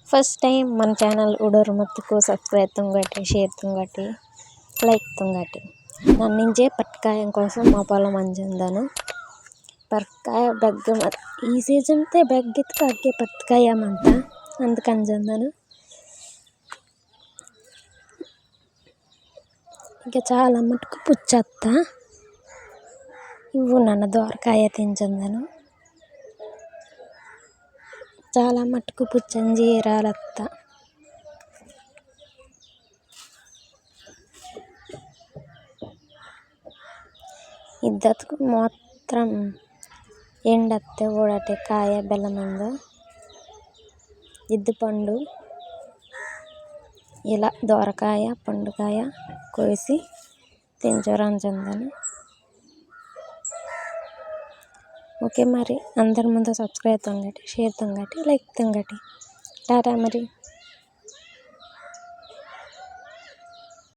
First time మన channel ಹುಡೋರು ಮತ್ತಕ್ಕೂ subscribe తుంగటి share తుంగటి like తుంగటి నన్నించే పట్కాయం కోసం మా పొలం అంజందను ಪರ್ಕಾಯ ಬೆಗ್ಗ ಈ ಸೀಸನ್ತೆ ಬೆಗ್ಗಿತ್ಕಾಗೆ ಪತ್ಕಾಯಮಂತ అందుకంజందను ఇంకా చాలా మటుకు పుచ్చత్త ఇవ్వు నన్ను దోరకాయ తించందను చాలా మటుకు పుచ్చంజీరాలత్త ఇద్దతుకు మాత్రం ఎండತ್ತೆ ఓడటే కాయ బెల్లమంద ఇద్దు పండు ఇలా దోరకాయ పండుకాయ కోసి తించరంజందను ఓకే మరి అందరి ముందు సబ్స్క్రైబ్ తుంగటి షేర్ తుంగటి లైక్ తుంగటి టాటా మరి.